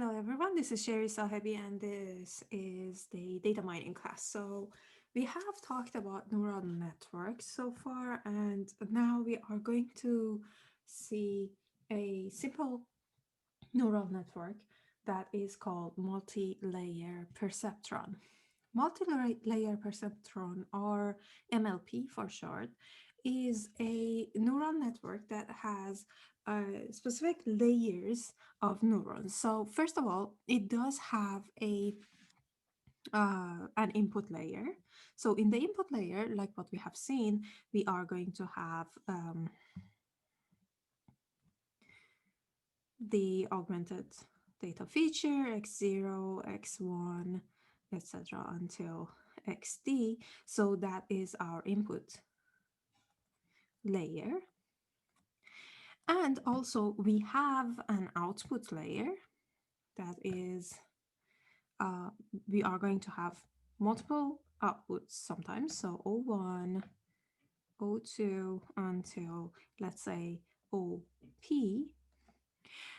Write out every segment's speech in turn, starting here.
Hello everyone, this is Sherry Sahibi and this is the data mining class. So we have talked about neural networks so far and now we are going to see a simple neural network that is called multi-layer perceptron. Multi-layer perceptron, or MLP for short, is a neural network that has specific layers of neurons. So first of all, it does have an input layer. So in the input layer, like what we have seen, we are going to have the augmented data feature, x0, x1, etc. until xd. So that is our input layer. And also we have an output layer that is, we are going to have multiple outputs sometimes. So O1, O2 until, let's say, OP.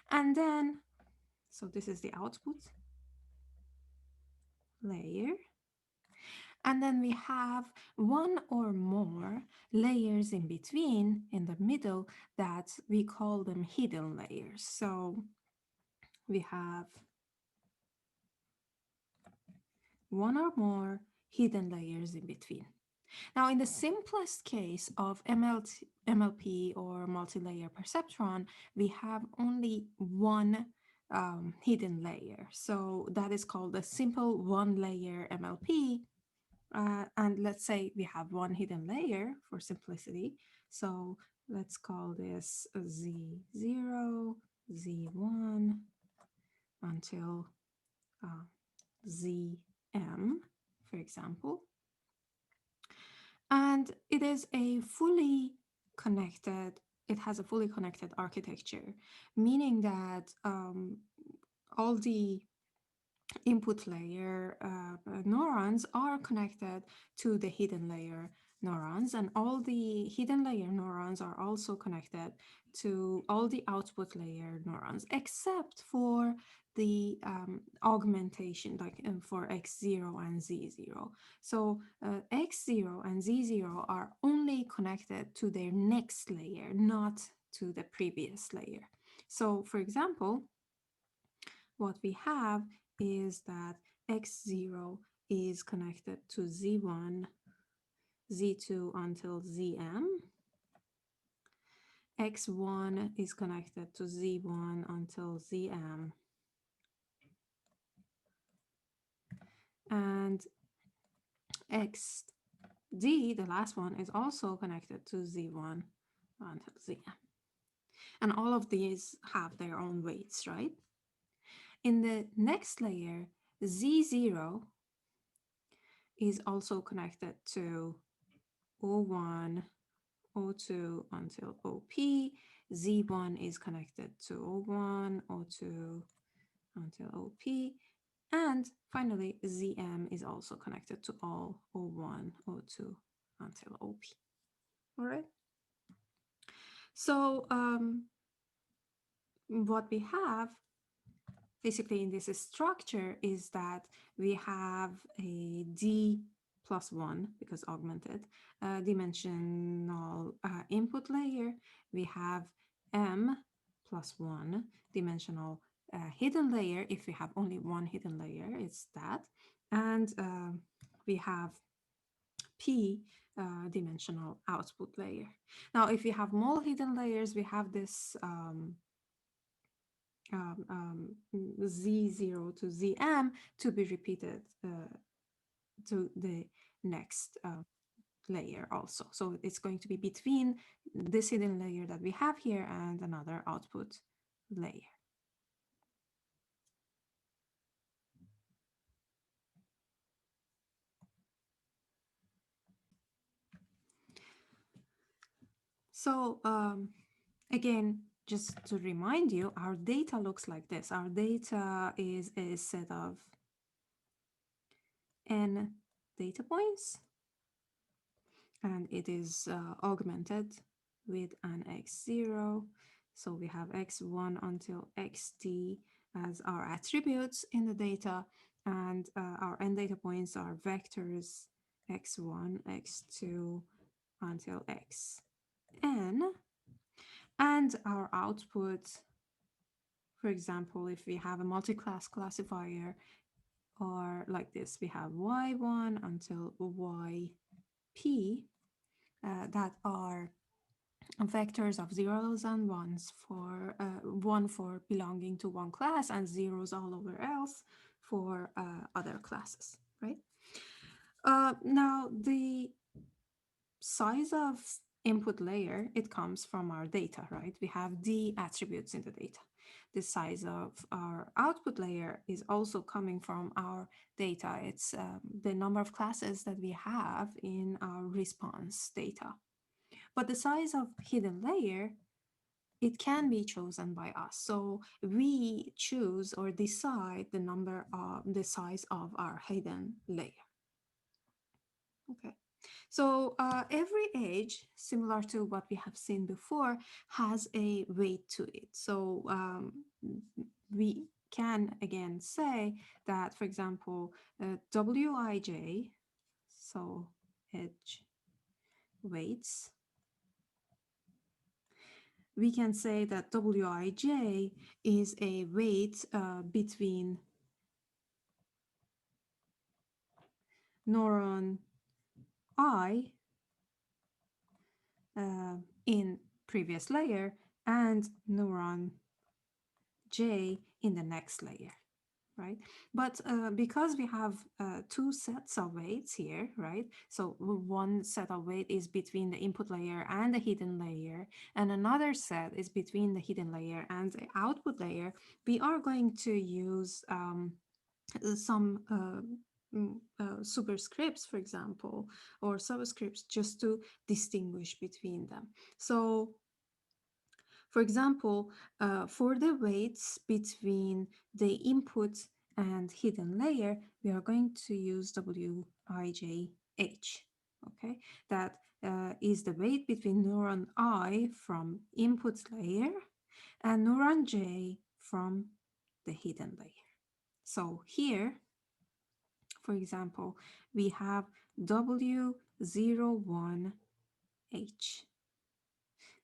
And then, so this is the output layer. And then we have one or more layers in between, in the middle, that we call them hidden layers. So we have one or more hidden layers in between. Now, in the simplest case of MLP or multi-layer perceptron, we have only one hidden layer. So that is called a simple one-layer MLP. And let's say we have one hidden layer for simplicity. So let's call this Z0, Z1 until ZM, for example. And it is a fully connected, it has a fully connected architecture, meaning that all the input layer neurons are connected to the hidden layer neurons, and all the hidden layer neurons are also connected to all the output layer neurons, except for the augmentation, like for X0 and Z0. So X0 and Z0 are only connected to their next layer, not to the previous layer. So for example, what we have is that X0 is connected to Z1, Z2 until ZM. X1 is connected to Z1 until ZM. And XD, the last one, is also connected to Z1 until ZM. And all of these have their own weights, right? In the next layer, Z0 is also connected to O1, O2 until OP. Z1 is connected to O1, O2 until OP. And finally, ZM is also connected to all O1, O2 until OP. All right. So what we have basically in this structure is that we have a D plus 1, because augmented, dimensional input layer. We have M plus 1 dimensional hidden layer. If we have only one hidden layer, it's that. And we have P dimensional output layer. Now, if we have more hidden layers, we have this Z0 to ZM to be repeated to the next layer also. So it's going to be between this hidden layer that we have here and another output layer. So again, just to remind you, our data looks like this. Our data is a set of n data points, and it is augmented with an x0. So we have x1 until xd as our attributes in the data, and our end data points are vectors x1, x2 until xn, and our output, for example, if we have a multi-class classifier, or like this, we have y1 until yp, that are vectors of zeros and ones, for one for belonging to one class and zeros all over else for other classes, right? Now the size of input layer, it comes from our data, right? We have the attributes in the data. The size of our output layer is also coming from our data. It's the number of classes that we have in our response data. But the size of hidden layer, it can be chosen by us. So we choose or decide the size of our hidden layer. Okay. So every edge, similar to what we have seen before, has a weight to it. So we can again say that, for example, Wij, so edge weights, we can say that Wij is a weight between neuron I in previous layer and neuron J in the next layer, right? But because we have two sets of weights here, right? So one set of weight is between the input layer and the hidden layer, and another set is between the hidden layer and the output layer. We are going to use some superscripts, for example, or subscripts, just to distinguish between them. So for example, for the weights between the input and hidden layer, we are going to use Wij, okay? That is the weight between neuron I from input layer and neuron J from the hidden layer. So here, for example, we have W01H,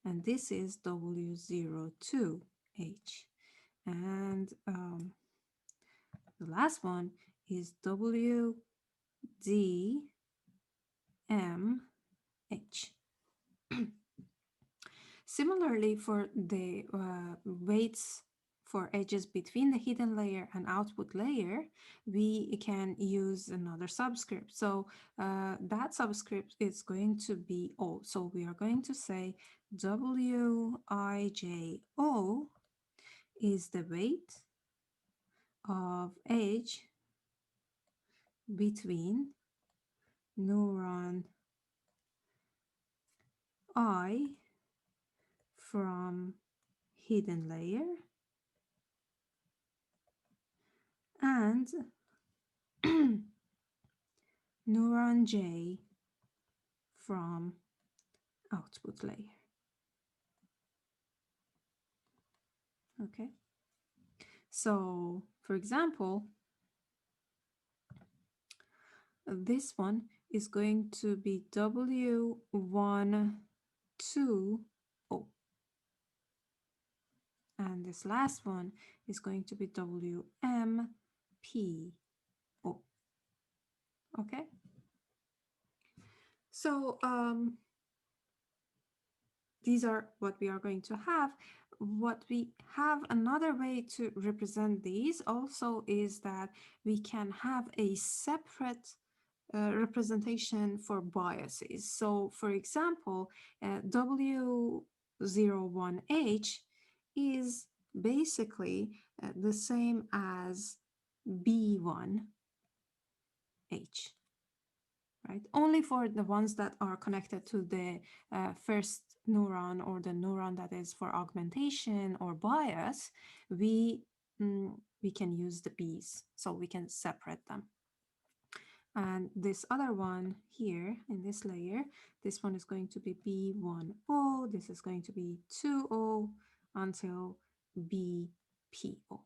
and this is W02H. And the last one is WDMH. Similarly, for the weights for edges between the hidden layer and output layer, we can use another subscript. So that subscript is going to be O. So we are going to say Wijo is the weight of edge between neuron I from hidden layer and neuron J from output layer. Okay. So, for example, this one is going to be W12O. And this last one is going to be WMPO. Okay. So these are what we are going to have. What we have, another way to represent these also, is that we can have a separate representation for biases. So for example, W01H is basically the same as B1H, right? Only for the ones that are connected to the first neuron, or the neuron that is for augmentation or bias, we can use the B's, so we can separate them. And this other one here in this layer, this one is going to be B1O, this is going to be 2O until BPO.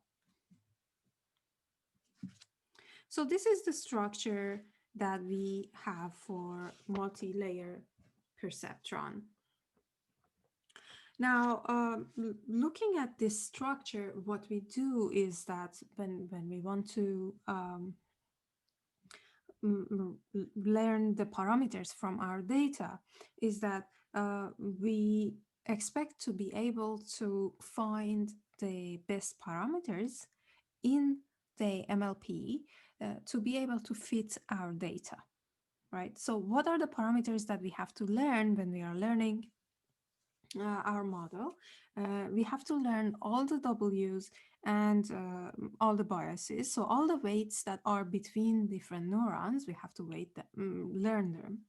So this is the structure that we have for multi-layer perceptron. Now, looking at this structure, what we do is that when we want to learn the parameters from our data, is that we expect to be able to find the best parameters in the MLP to be able to fit our data, right? So what are the parameters that we have to learn when we are learning our model? We have to learn all the W's and all the biases. So all the weights that are between different neurons, we have to learn them.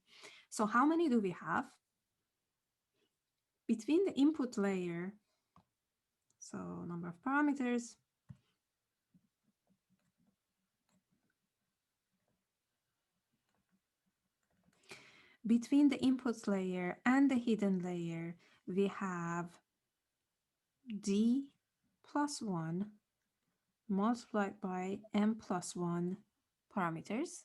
So how many do we have? Between the input layer, so number of parameters, between the input layer and the hidden layer, we have d plus 1 multiplied by m plus 1 parameters.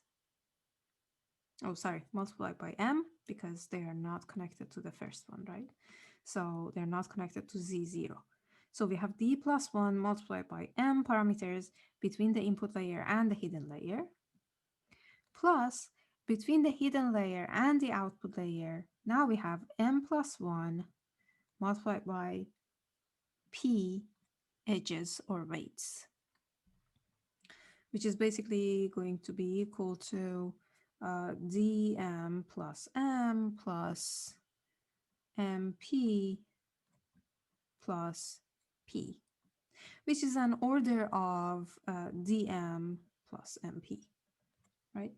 Oh, sorry, multiplied by m because they are not connected to the first one, right? So they're not connected to z0. So we have d plus 1 multiplied by m parameters between the input layer and the hidden layer, plus between the hidden layer and the output layer, now we have m plus 1 multiplied by p edges or weights, which is basically going to be equal to dm plus m plus mp plus p, which is an order of dm plus mp, right?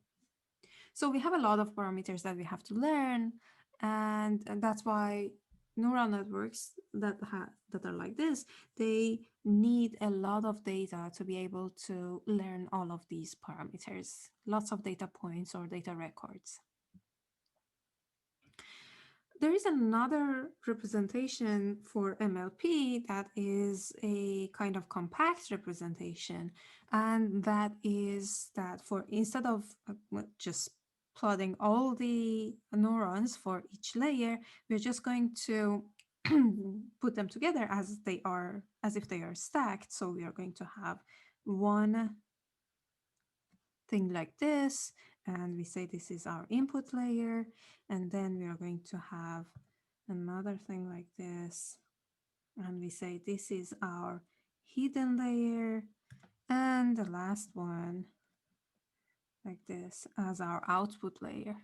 So we have a lot of parameters that we have to learn, and that's why neural networks that are like this, they need a lot of data to be able to learn all of these parameters, lots of data points or data records. There is another representation for MLP that is a kind of compact representation, and that is that for instead of just plotting all the neurons for each layer, we're just going to put them together as if they are stacked. So we are going to have one thing like this, and we say this is our input layer, and then we are going to have another thing like this, and we say this is our hidden layer, and the last one like this as our output layer.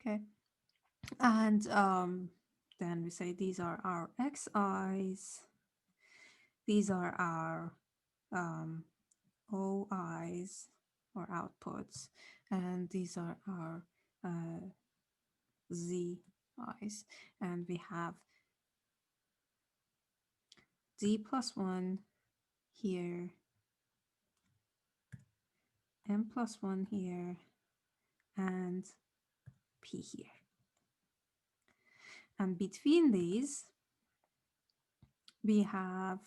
Okay, and then we say these are our xi's, these are our oi's or outputs, and these are our zi's, and we have d plus 1 here, m plus 1 here, and p here. And between these, we have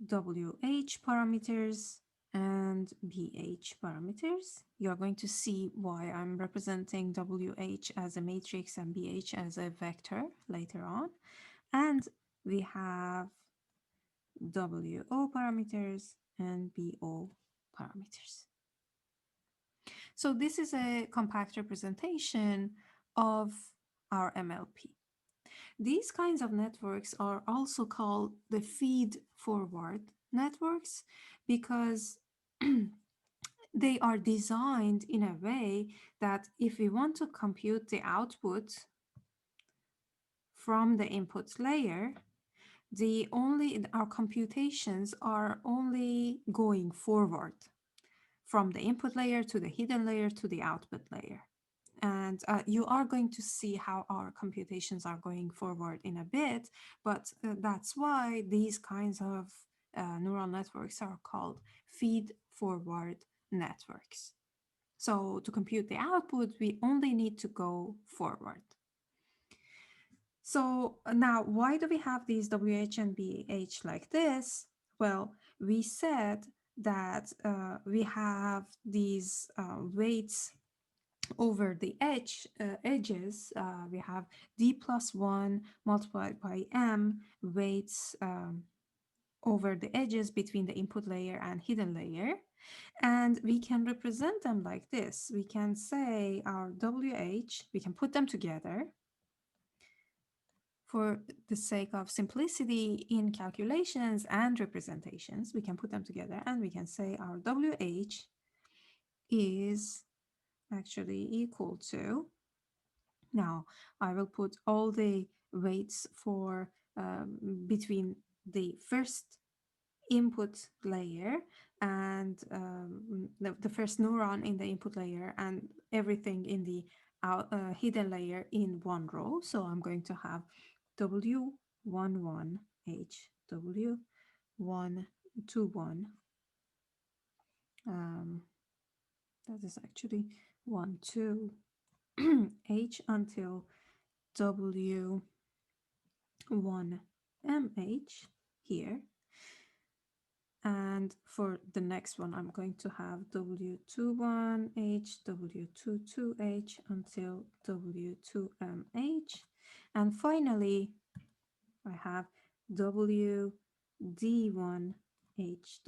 WH parameters and BH parameters. You're going to see why I'm representing WH as a matrix and BH as a vector later on. And we have WO parameters and BO parameters. So this is a compact representation of our MLP. These kinds of networks are also called the feed-forward networks because they are designed in a way that if we want to compute the output from the input layer, our computations are only going forward from the input layer to the hidden layer to the output layer. And you are going to see how our computations are going forward in a bit, but that's why these kinds of neural networks are called feed-forward networks. So to compute the output, we only need to go forward. So now, why do we have these WH and BH like this? Well, we said that we have these weights over the edges. We have d plus 1 multiplied by m weights over the edges between the input layer and hidden layer. And we can represent them like this. We can say our WH, we can put them together for the sake of simplicity in calculations and representations. We can put them together and we can say our WH is actually equal to, now I will put all the weights for between the first input layer and the first neuron in the input layer and everything in the hidden layer in one row. So I'm going to have W11H, W121, that is actually 1, 2, H until W1MH here. And for the next one, I'm going to have W21H, W22H until W2MH. And finally, I have WD1H,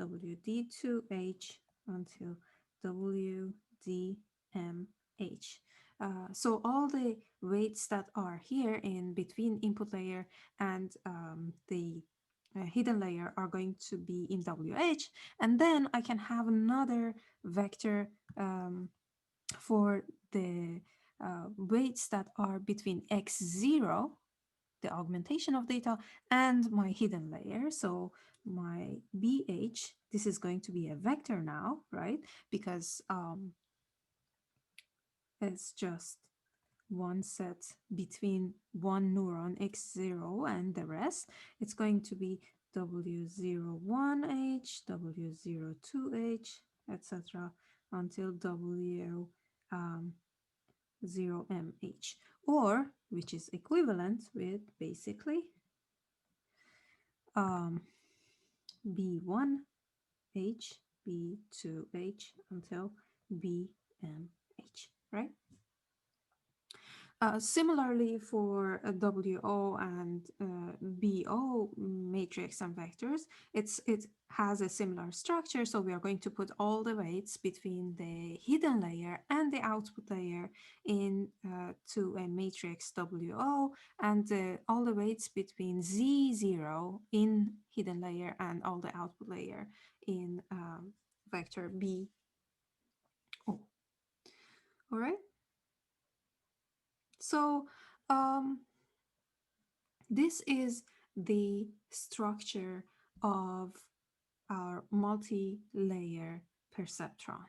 WD2H until WDMH. So all the weights that are here in between input layer and the hidden layer are going to be in WH, and then I can have another vector for the weights that are between x0, the augmentation of data, and my hidden layer. So my BH, this is going to be a vector now, right? Because it's just one set between one neuron x0 and the rest. It's going to be W01H, W02H, etc. until W0MH, or which is equivalent with basically B1H, B2H until BMH, right? Similarly for WO and BO matrix and vectors, it has a similar structure. So we are going to put all the weights between the hidden layer and the output layer in to a matrix WO, and all the weights between Z0 in hidden layer and all the output layer in vector BO. All right. So this is the structure of our multi-layer perceptron.